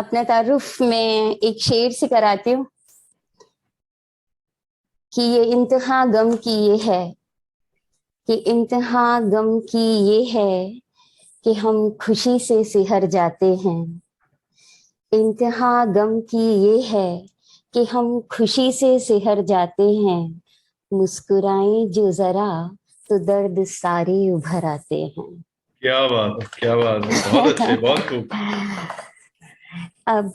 अपना तारुफ में एक शेर से कराती हूँ कि ये इंतहा गम की ये है, कि इंतहा गम की ये है कि हम खुशी से सिहर जाते हैं। इंतहा गम की ये है कि हम खुशी से सिहर जाते हैं। मुस्कुराएं जो जरा तो दर्द सारे उभर आते हैं। क्या बात है, क्या बात है, बहुत अच्छे, बहुत खूब। अब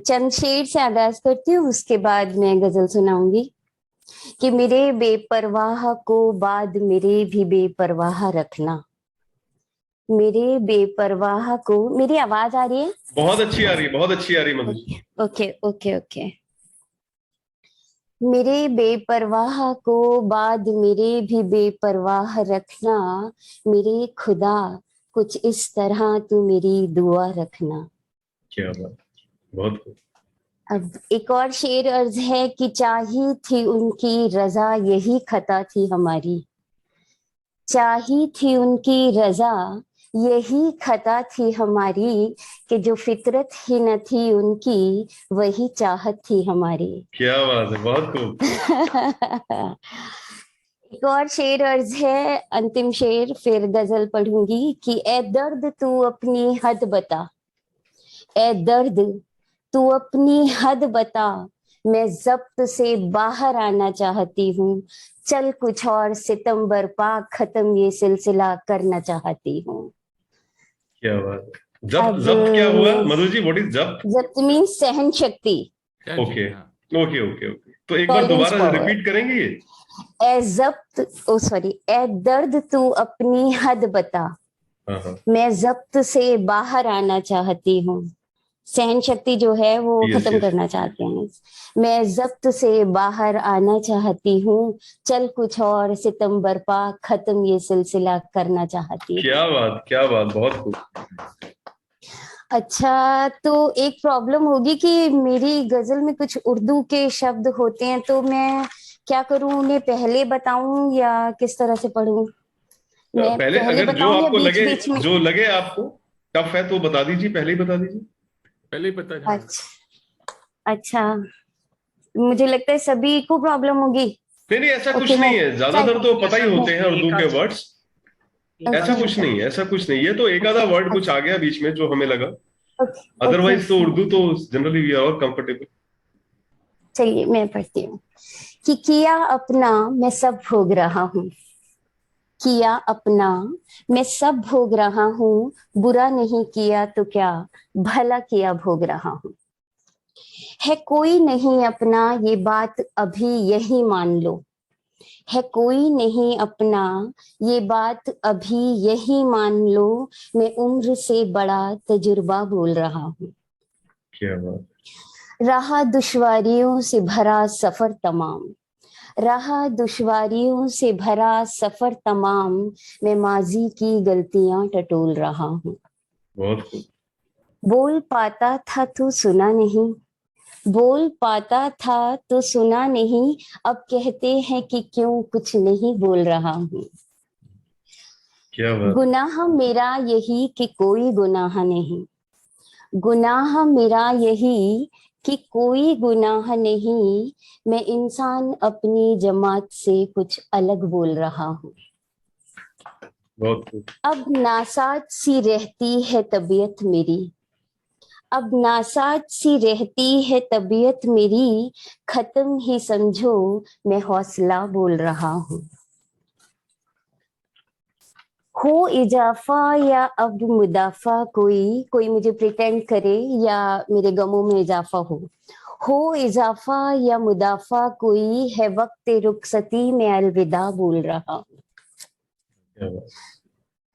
चंद शेर से आगाज करती हूँ, उसके बाद मैं गजल सुनाऊंगी। कि मेरे बेपरवाह को बाद मेरे भी बेपरवाह रखना। मेरे बेपरवाह को, मेरी आवाज आ रही है? बहुत अच्छी आ रही है, बहुत अच्छी आ रही है Madhu ji. Okay okay okay. मेरे बेपरवाह को बाद मेरे भी बेपरवाह रखना। मेरे खुदा कुछ इस तरह तू मेरी दुआ रखना। क्या बात, बहुत खूब। अब एक और शेर अर्ज है कि चाही थी उनकी रजा यही खता थी हमारी। चाही थी उनकी रजा यही खता थी हमारी, कि जो फितरत ही न थी उनकी वही चाहत थी हमारी। क्या बात है, बहुत खूब। एक और शेर अर्ज है, अंतिम शेर, फिर गजल पढ़ूंगी। कि ए दर्द तू अपनी हद बता। ए दर्द तू अपनी हद बता। मैं जब्त से बाहर आना चाहती हूँ। चल कुछ और सितम बरपा, खत्म ये सिलसिला करना चाहती हूँ। क्या बात है। जब्त, अब जब्त क्या हुआ मधु जी? व्हाट इज जब्त? जब्त मीन्स सहन शक्ति, सहन ओके, शक्ति, हाँ। ओके ओके ओके, तो एक बार टॉलरेंस दोबारा पावर। रिपीट करेंगे ये? ए जब्त, ओ सॉरी, ए दर्द तू अपनी हद बता। हाँ हाँ। मैं जब्त से बाहर आना चाहती हूँ। सहन शक्ति जो है वो यस खत्म यस। करना चाहते हैं। मैं जब्त से बाहर आना चाहती हूँ। चल कुछ और सितम बरपा, खत्म ये सिलसिला करना चाहती हूँ। क्या बात, क्या बात, बहुत खूब। अच्छा, तो एक प्रॉब्लम होगी कि मेरी गजल में कुछ उर्दू के शब्द होते हैं, तो मैं क्या करूं, उन्हें पहले बताऊं या किस तरह से पढूं? मैं पहले पहले अगर जो बताऊं या आपको बीच लगे, बीच में? जो लगे आपको टफ है तो बता दीजिए, पहले ही बता दीजिए। पहले ही पता, हाँ। अच्छा अच्छा, मुझे लगता है सभी को प्रॉब्लम होगी। नहीं नहीं, ऐसा ओके, कुछ मैं नहीं है, ट्राई ज्यादातर तो पता ही मैं होते हैं उर्दू के वर्ड्स। ऐसा अच्छा कुछ अच्छा नहीं है, ऐसा कुछ नहीं, ये तो एक आधा वर्ड कुछ अच्छा आ गया बीच में जो हमें लगा। ओके ओके अदरवाइज तो ओके। उर्दू तो जनरली वी आर कंफर्टेबल। चलिए मैं पढ़ती हूँ। कि किया अपना मैं सब भोग रहा हूँ। किया अपना मैं सब भोग रहा हूँ। बुरा नहीं किया तो क्या, भला किया भोग रहा हूँ। है कोई नहीं अपना ये बात अभी यही मान लो। है कोई नहीं अपना ये बात अभी यही मान लो। मैं उम्र से बड़ा तजुर्बा बोल रहा हूँ। क्या बात। रहा दुश्वारियों से भरा सफर तमाम। रहा दुश्वारियों से भरा सफर तमाम। मैं माजी की गलतियां टटोल रहा हूँ। बहुत खूब। बोल पाता था तो सुना नहीं। बोल पाता था तो सुना नहीं। अब कहते हैं कि क्यों कुछ नहीं बोल रहा हूँ। क्या बात। गुनाह मेरा यही कि कोई गुनाह नहीं। गुनाह मेरा यही कि कोई गुनाह नहीं। मैं इंसान अपनी जमात से कुछ अलग बोल रहा हूँ। बहुत खूब। अब नासाज सी रहती है तबीयत मेरी। अब नासाज सी रहती है तबीयत मेरी। खत्म ही समझो मैं हौसला बोल रहा हूँ। हो इजाफा या अब मुदाफा, कोई कोई मुझे प्रिटेंड करे या मेरे गमों में इजाफा हो इजाफा या मुदाफा कोई है, वक्त रुखसती में अलविदा बोल रहा हूँ। क्या बात।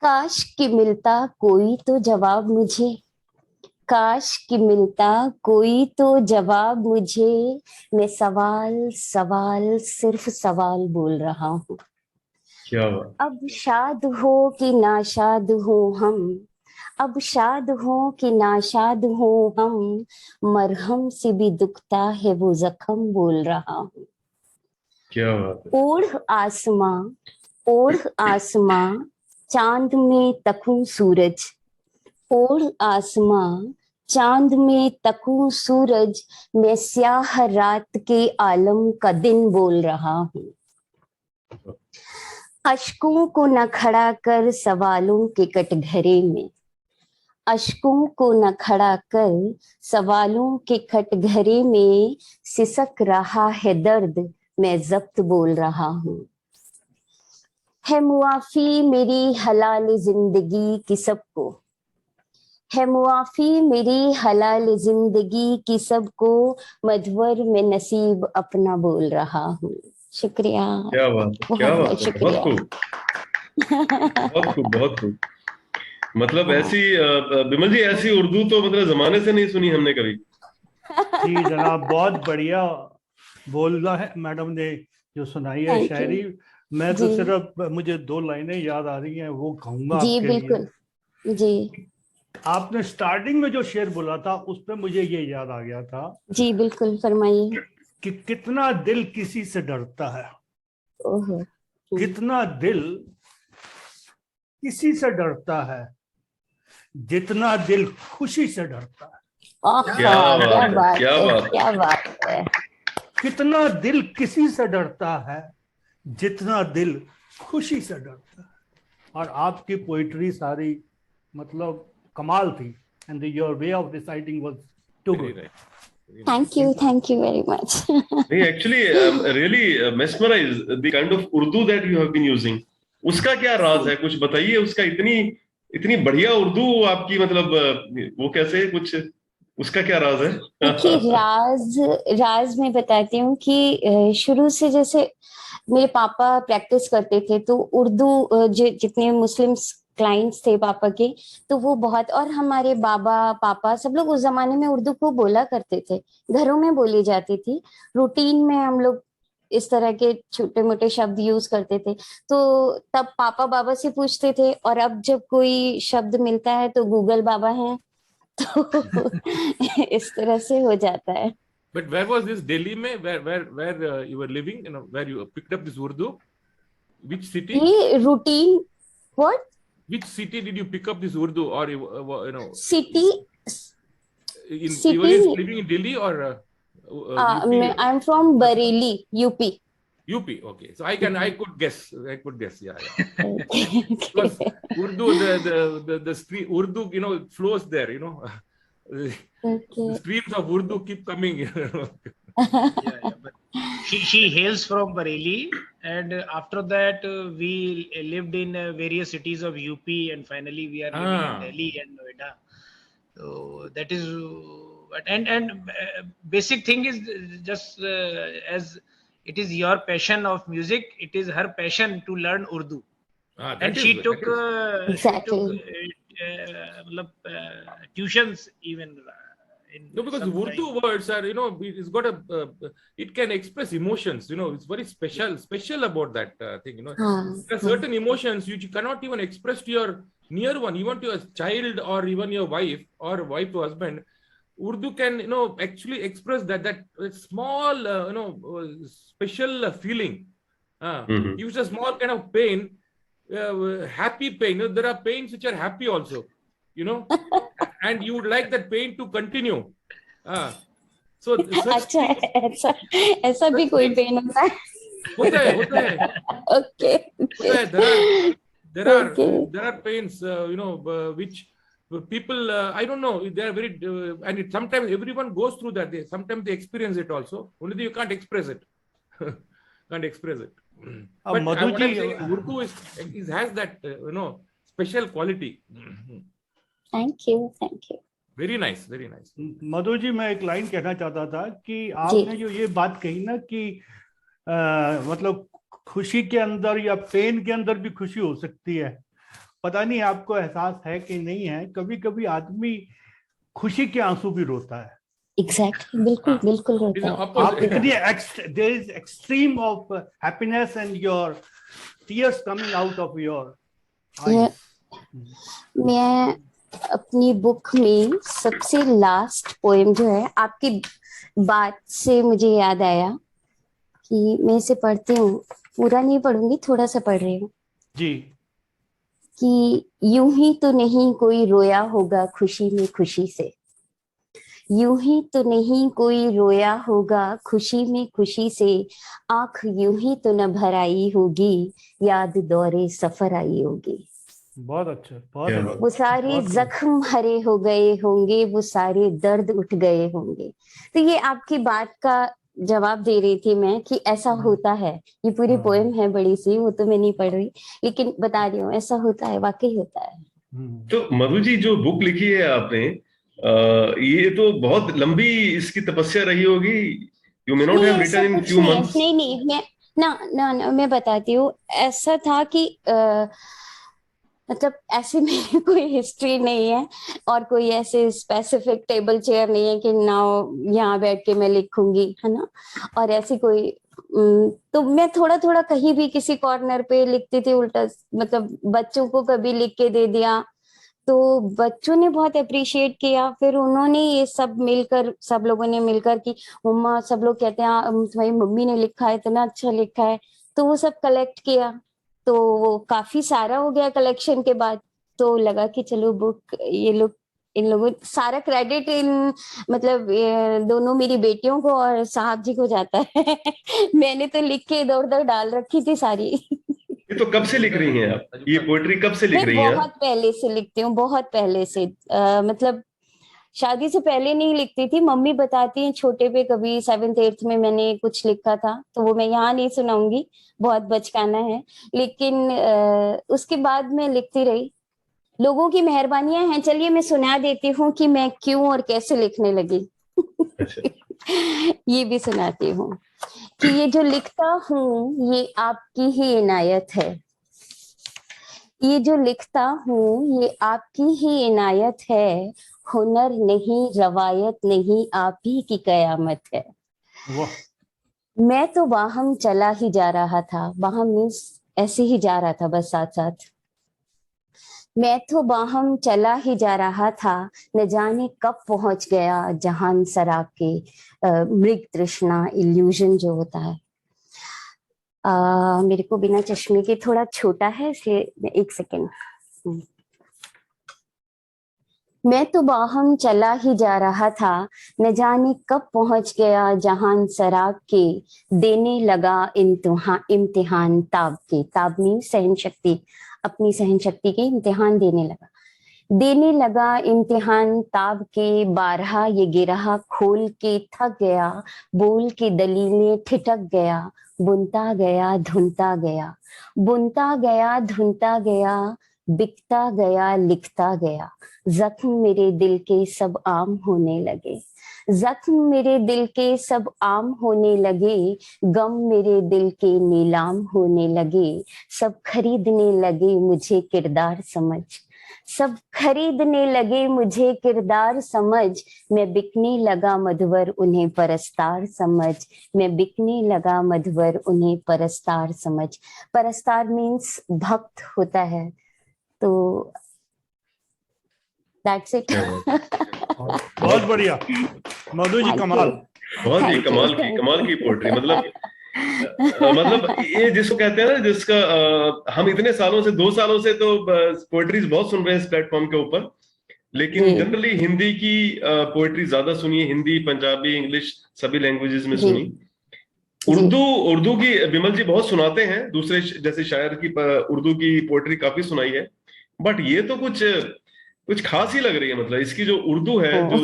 काश कि मिलता कोई तो जवाब मुझे। काश कि मिलता कोई तो जवाब मुझे। मैं सवाल सवाल सिर्फ सवाल बोल रहा हूँ। क्या बात। अब शाद हो कि नाशाद हो हम। अब शाद हो कि नाशाद हो हम। मरहम से भी दुखता है वो जख्म बोल रहा हूँ। क्या बात है। ओढ़ आसमां, ओढ़ आसमां, चांद में तकूं सूरज। ओढ़ आसमां, चांद में तकूं सूरज, मैं स्याह रात के आलम का दिन बोल रहा हूँ। अश्कों को न खड़ा कर सवालों के कटघरे में, अश्कों को न खड़ा कर सवालों के कटघरे में, सिसक रहा है दर्द, मैं जब्त बोल रहा हूँ। है मुआफी मेरी हलाल जिंदगी की सबको, है मुआफी मेरी हलाल जिंदगी की सबको, मजवर में नसीब अपना बोल रहा हूँ। शुक्रिया, क्या बात है, क्या बहुत बहुत बात है, बहुत शुक्रिया। खूब, बहुत खूब, बहुत खूब। मतलब हाँ ऐसी विमल जी, ऐसी उर्दू तो मतलब जमाने से नहीं सुनी हमने कभी। जी जनाब, बहुत बढ़िया बोलना है मैडम ने जो सुनाई है थैंक यू शायरी। मैं तो जी। सिर्फ, मुझे दो लाइनें याद आ रही हैं, वो कहूंगा जी आपके लिए। बिल्कुल जी। आपने स्टार्टिंग में जो शेर बोला था उस पे मुझे ये याद आ गया था जी बिल्कुल, फरमाइए। कि कितना दिल किसी से डरता है, ओहो। कितना दिल किसी से डरता है, जितना दिल खुशी से डरता है। क्या आहा, क्या बात है, बात क्या है, बात है। क्या बात है। कितना दिल किसी से डरता है, जितना दिल खुशी से डरता है। और आपकी पोइट्री सारी मतलब कमाल थी, and your way of reciting was too very good. Nice. Thank you very much. नहीं, actually really mesmerise the kind of Urdu that you have been using. उसका क्या राज है, कुछ बताइए। उसका इतनी इतनी बढ़िया उर्दू आपकी, मतलब वो कैसे, कुछ उसका क्या राज है? देखिए, राज राज मैं बताती हूँ कि शुरू से जैसे मेरे पापा प्रैक्टिस करते थे, तो उर्दू जितने मुस्लिम क्लाइंट्स थे पापा के, तो वो बहुत, और हमारे बाबा पापा सब लोग उस जमाने में उर्दू को बोला करते थे, घरों में बोली जाती थी, रूटीन में हम लोग इस तरह के छोटे मोटे शब्द यूज करते थे। तो तब पापा बाबा से पूछते थे, और अब जब कोई शब्द मिलता है तो गूगल बाबा है, तो इस तरह से हो जाता है। But where was this? Delhi mein, where you were living? You know, where you picked up this Urdu? Which city? ये routine, what Which city did you pick up this Urdu? Or you know, city, you were city, living in Delhi or UP? I am from Bareilly, UP. UP. Okay, so I could guess. I could guess. Yeah, yeah. Because okay Urdu, the street Urdu, you know, it flows there. You know, the streams of Urdu keep coming. Yeah, but she hails from Bareilly, and after that we lived in various cities of UP, and finally we are living in Delhi and Noida. So that is and basic thing is just as it is your passion of music, it is her passion to learn Urdu. And she took exactly. tuitions even in No, because some Urdu time. words are, you know, it's got it can express emotions, you know, it's very special about that thing, you know. हाँ There are certain emotions which you cannot even express to your near one, even to your child or even your wife or wife to husband. Urdu can, you know, actually express that small, you know, special feeling. Use a small kind of pain, happy pain. You know, there are pains which are happy also, you know, and you would like that pain to continue. So such अच्छा, things, ऐसा ऐसा भी such कोई things pen होता है? होता है okay होता है. Okay There are pains, you know, which people, I don't know, they are very and sometimes everyone goes through that. Sometimes they experience it also, only you can't express it. Can't express it. But Madhu what ji, I'm saying, Urdu has that you know, special quality. Thank you, thank you Very nice, very nice. Madhu ji, मैं एक line कहना चाहता था कि जी। आपने जो ये बात कही ना कि मतलब खुशी के अंदर या पेन के अंदर भी खुशी हो सकती है। पता नहीं आपको एहसास है कि नहीं है, कभी कभी आदमी खुशी के आंसू भी रोता है। एग्जैक्टली, बिल्कुल बिल्कुल It is होता the है। आप opposite. इतनी there is extreme of happiness and your tears coming out of your ये आईज। मैं अपनी बुक में सबसे लास्ट पोएम जो है, आपकी बात से मुझे याद आया कि मैं इसे पढ़ती हूँ, पूरा नहीं पढ़ूंगी, थोड़ा सा पढ़ रही हूँ। जी। कि यूं ही तो नहीं कोई रोया होगा खुशी में खुशी से, यूं ही तो नहीं कोई रोया होगा खुशी में खुशी से, आंख यूं ही तो न भर आई होगी, याद दौरे सफर आई होगी। बहुत अच्छा, बहुत क्या अच्छा। बात। वो सारे बहुत जख्म हरे हो गए होंगे, वो सारे दर्द उठ गए होंगे। तो ये आपकी बात का जवाब दे रही थी मैं कि ऐसा होता है। ये पूरी हाँ। पोएम है बड़ी सी, वो तो मैं नहीं पढ़ रही, लेकिन बता रही हूँ ऐसा होता है, वाकई होता है। तो मधु जी जो बुक लिखी है आपने, ये तो बहुत लंबी इसकी तपस्या रही होगी। यू मे नॉट नहीं हैव ऐसा रिटन इन कुछ फ्यू नहीं है, मंथ्स। नहीं नहीं, मैं ना मैं बताती हूँ। ऐसा था कि मतलब ऐसी मेरी कोई हिस्ट्री नहीं है, और कोई ऐसे स्पेसिफिक टेबल चेयर नहीं है कि ना यहाँ बैठ के मैं लिखूंगी, है ना। और ऐसी कोई तो मैं थोड़ा थोड़ा कहीं भी किसी कॉर्नर पे लिखती थी उल्टा, मतलब बच्चों को कभी लिख के दे दिया तो बच्चों ने बहुत अप्रिशिएट किया। फिर उन्होंने ये सब मिलकर, सब लोगों ने मिलकर कि मम्मा, सब लोग कहते हैं तुम्हारी मम्मी ने लिखा है, इतना अच्छा लिखा है। तो वो सब कलेक्ट किया, तो वो काफी सारा हो गया कलेक्शन के बाद। तो लगा कि चलो बुक, ये लोग, इन लोगों सारा क्रेडिट इन, मतलब दोनों मेरी बेटियों को और साहब जी को जाता है। मैंने तो लिख के इधर उधर डाल रखी थी सारी। ये तो कब से लिख रही हैं आप? ये पोएट्री कब से लिख मैं रही हैं बहुत आप? पहले से लिखती हूँ, बहुत पहले से। मतलब शादी से पहले नहीं लिखती थी। मम्मी बताती हैं छोटे पे कभी 7th 8th में मैंने कुछ लिखा था, तो वो मैं यहाँ नहीं सुनाऊंगी, बहुत बचकाना है। लेकिन उसके बाद मैं लिखती रही। लोगों की मेहरबानियां हैं। चलिए मैं सुना देती हूँ कि मैं क्यों और कैसे लिखने लगी। अच्छा। ये भी सुनाती हूँ कि ये जो लिखता हूँ ये आपकी ही इनायत है। ये जो लिखता हूँ ये आपकी ही इनायत है। हुनर नहीं, रवायत नहीं, आप ही की कयामत है। वाह। मैं तो बाहम चला ही जा रहा था। बाहम मीन्स ऐसे ही जा रहा था बस साथ साथ। मैं तो बाहम चला ही जा रहा था, न जाने कब पहुंच गया जहान सराग के। मृग तृष्णा, इल्यूजन जो होता है। मेरे को बिना चश्मे के थोड़ा छोटा है, इसलिए एक सेकेंड। मैं तो बाहम चला ही जा रहा था, न जाने कब पहुंच गया जहान सराग के। देने लगा इम्तिहान ताब के। ताब मीन सहन शक्ति, अपनी सहन शक्ति के इम्तिहान देने लगा। देने लगा इम्तिहान ताब के। 12 ये गिरहा खोल के थक गया, बोल के दलीलें ठिठक गया। बुनता गया धुनता गया, बुनता गया धुनता गया, बिकता गया लिखता गया। जख्म मेरे दिल के सब आम होने लगे। जख्म मेरे दिल के सब आम होने लगे। गम मेरे दिल के नीलाम होने लगे। सब खरीदने लगे मुझे किरदार समझ। सब खरीदने लगे मुझे किरदार समझ। मैं बिकने लगा मधुवर उन्हें परस्तार समझ। मैं बिकने लगा मधुवर उन्हें परस्तार समझ। परस्तार मीन्स भक्त होता है। तो दैट्स इट। बहुत बढ़िया मधु जी, कमाल। बहुत ही थैंक यू। कमाल की पोएट्री। मतलब मतलब ये जिसको कहते हैं ना, जिसका हम इतने सालों से, 2 सालों से तो पोएट्रीज बहुत सुन रहे हैं इस प्लेटफॉर्म के ऊपर, लेकिन जी जनरली हिंदी की पोएट्री ज्यादा सुनी है। हिंदी, पंजाबी, इंग्लिश सभी लैंग्वेजेस में जी सुनी। जी। उर्दू की विमल जी बहुत सुनाते हैं, दूसरे जैसे शायर की उर्दू की पोएट्री काफी सुनाई है। बट ये तो कुछ खास ही लग रही है। मतलब इसकी जो उर्दू है, जो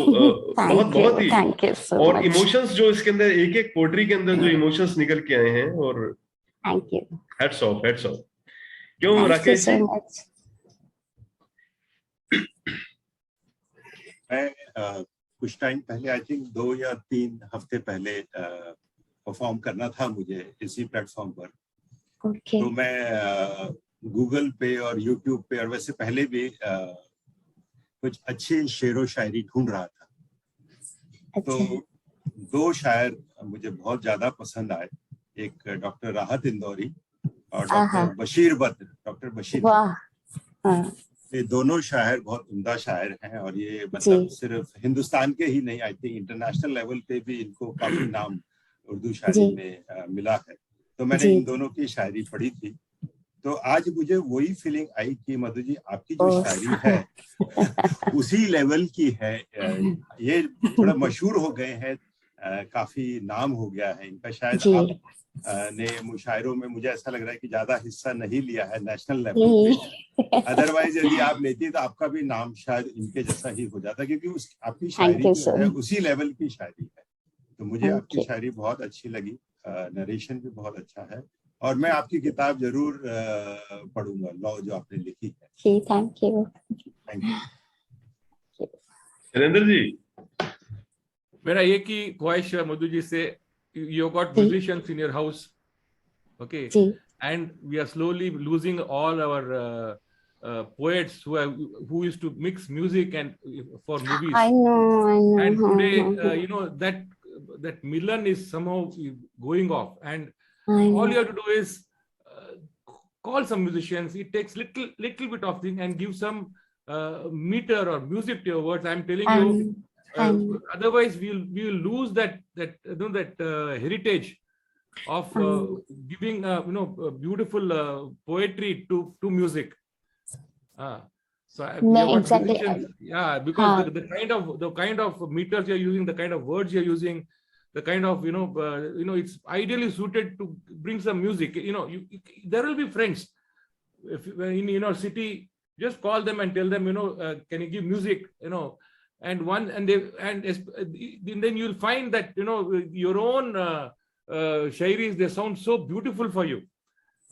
बहुत बहुत ही, थैंक यू सो और मच। इमोशंस जो इसके अंदर, एक एक पोएट्री के अंदर जो इमोशंस निकल के आए हैं, और thank you, heads off, heads off. क्यों thank you Rakesh so ji? Much. मैं कुछ टाइम पहले, आई थिंक 2 या 3 हफ्ते पहले परफॉर्म करना था मुझे इसी प्लेटफॉर्म पर। ओके। तो मैं गूगल पे और यूट्यूब पे और वैसे पहले भी कुछ अच्छी शेर व शायरी ढूंढ रहा था। तो अच्छा 2 शायर मुझे बहुत ज्यादा पसंद आए। एक डॉक्टर राहत इंदौरी और आहा, डॉक्टर बशीर बद्र। डॉक्टर बशीर बद्र, वाह। हाँ ये दोनों शायर बहुत उम्दा शायर हैं, और ये जी मतलब सिर्फ हिंदुस्तान के ही नहीं, आई थिंक इंटरनेशनल लेवल पे भी इनको काफी नाम उर्दू शायरी जी में मिला है। तो मैंने जी इन जी। दोनों की शायरी पढ़ी थी। तो आज मुझे वही फीलिंग आई कि मधु जी आपकी जो शायरी है उसी लेवल की है। ये थोड़ा मशहूर हो गए हैं, काफी नाम हो गया है इनका। शायद जी। आप ने मुशायरों में मुझे ऐसा लग रहा है कि ज्यादा हिस्सा नहीं लिया है नेशनल लेवल पे। अदरवाइज यदि आप लेती तो आपका भी नाम शायद इनके जैसा ही हो जाता, क्योंकि आपकी शायरी you, जो है sir. उसी लेवल की शायरी है। तो मुझे Thank आपकी you. शायरी बहुत अच्छी लगी, नरेशन भी बहुत अच्छा है, और मैं आपकी किताब जरूर पढ़ूंगा, लॉ जो आपने लिखी है। जी, thank you. Thank you. Shailendra ji, मेरा एक ही ख्वाहिश है मधु जी से, you got musicians in your house, okay, ji. and we are slowly losing all our poets who used to mix music and for movies. I know. And today, you know, that Milan is somehow going off, and all you have to do is call some musicians. It takes little bit of thing and give some meter or music to your words. I'm telling you. Otherwise, we will lose that you know, that heritage of giving beautiful poetry to music. So exactly. Yeah, because the kind of meters you're using, the kind of words you're using, the kind of it's ideally suited to bring some music. There will be friends if in your city. Just call them and tell them, can you give music? And then you'll find that your own shairis, they sound so beautiful for you.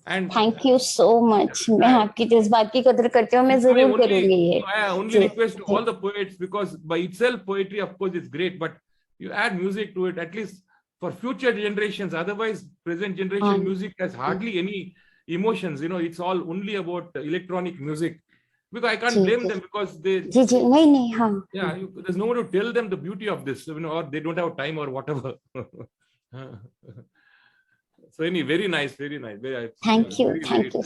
And thank you so much. मैं आपकी जज्बात की कदर करती हूँ, मैं जरूर करूँगी ये. I only request to all the poets, because by itself poetry of course is great, but you add music to it at least for future generations. Otherwise, present generation music has hardly any emotions. It's all only about electronic music. Because I can't blame them, because they नहीं yeah, there's no one to tell them the beauty of this, or they don't have time or whatever. So anyway, very nice. Thank you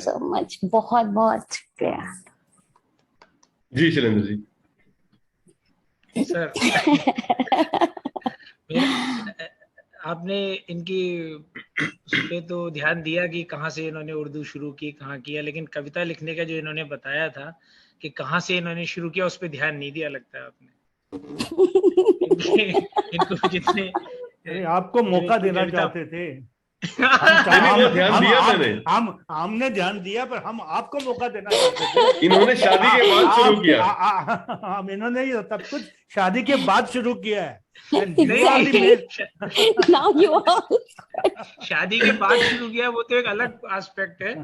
so much. बहुत शुक्रिया. जी Shailendra ji. Sir आपने इनकी पे तो ध्यान दिया कि कहाँ से इन्होंने उर्दू शुरू की, कहाँ किया, लेकिन कविता लिखने का जो इन्होंने बताया था कि कहाँ से इन्होंने शुरू किया, उस पर ध्यान नहीं दिया लगता है आपने. इनको जितने आपको मौका देना चाहते थे. हमने ध्यान दिया, पर हम आपको मौका देना चाहते थे. इन्होंने शादी के बाद शुरू किया. इन्होंने सब कुछ शादी के बाद शुरू किया है. शादी के बाद शुरू किया वो तो एक अलग एस्पेक्ट है.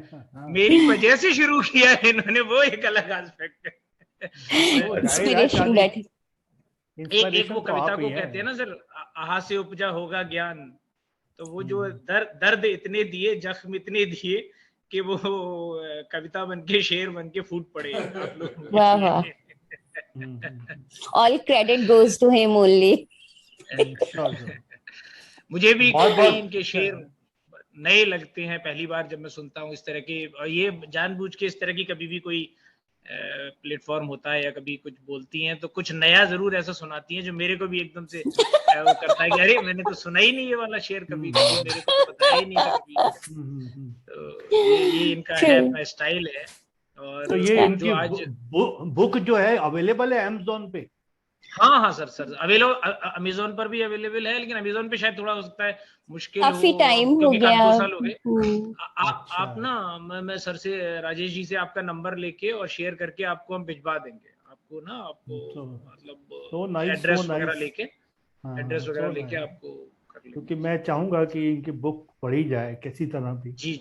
मेरी वजह से शुरू किया है इन्होंने, वो एक अलग एस्पेक्ट है. एक वो कविता को कहते हैं ना सर, आहा से उपजा होगा ज्ञान. तो वो जो दर्द इतने दिए, जख्म इतने दिए कि वो कविता बनके, शेर बनके फूट पड़े. वाह. All credit goes to him only. मुझे भी कई इनके शेर नए लगते हैं पहली बार जब मैं सुनता हूँ इस तरह के. और ये जानबूझ के इस तरह की कभी भी कोई प्लेटफॉर्म होता है या कभी कुछ बोलती हैं तो कुछ नया जरूर ऐसा सुनाती हैं जो मेरे को भी एकदम से वो करता है कि अरे मैंने तो सुना ही नहीं ये वाला शेर कभी, मेरे को तो पता ही नहीं था कभी. तो ये इनका है, अपना स्टाइल है. और तो ये इनकी आज बुक जो है अवेलेबल है अमेज़न पे. हाँ सर अवेलेबल, अमेज़न पर भी अवेलेबल है, लेकिन अमेज़न पे शायद थोड़ा हो सकता है मुश्किल, काफी टाइम हो गया. 2 साल हो गए. आप ना मैं सर से, राजेश जी से आपका नंबर लेके और शेयर करके आपको हम भिजवा देंगे. आपको ना मतलब एड्रेस वगैरह लेके आपको कर लेंगे. क्योंकि मैं चाहूंगा कि इनकी बुक पढ़ी जाए किसी तरह भी. जी.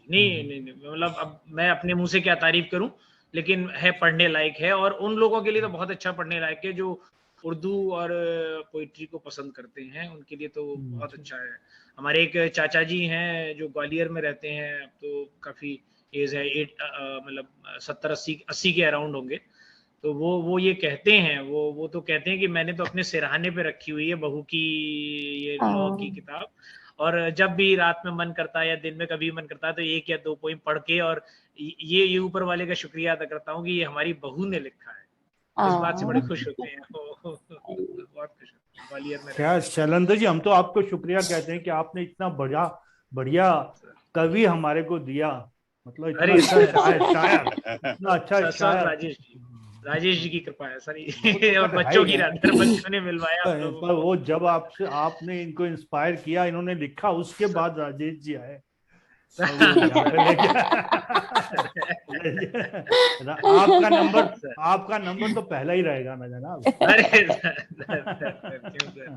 नहीं मतलब अब मैं अपने मुंह से क्या तारीफ करूं, लेकिन है, पढ़ने लायक है. और उन लोगों के लिए तो बहुत अच्छा पढ़ने लायक है जो उर्दू और पोइट्री को पसंद करते हैं, उनके लिए तो बहुत अच्छा है. हमारे एक चाचा जी हैं जो ग्वालियर में रहते हैं, अब तो काफी एज है, मतलब 70-80 के अराउंड होंगे. तो वो ये कहते हैं, वो तो कहते हैं कि मैंने तो अपने सिरहाने पे रखी हुई है बहू की ये लॉ की किताब, और जब भी रात में मन करता है या दिन में कभी मन करता है तो 1 या 2 पोइम पढ़ के, और ये ऊपर वाले का शुक्रिया अदा करता हूँ कि ये हमारी बहू ने लिखा है. इस बात से बड़े खुश होते हैं. बहुत खुश होते हैं ग्वालियर में. क्या शैलेंद्र जी, हम तो आपको शुक्रिया कहते हैं कि आपने इतना बढ़िया कवि हमारे को दिया. मतलब इतना अरे अच्छा सर, शायर, इतना अच्छा सर शायर। राजेश जी की कृपा है सर, वो तो और है बच्चों ही की है। रात बच्चों ने मिलवाया हम लोगों पर को। वो जब आपने इनको इंस्पायर किया, इन्होंने लिखा, उसके बाद राजेश जी आए और वो यहाँ पे लेके आपका नंबर तो पहला ही रहेगा ना जनाब। अरे सर, क्यों सर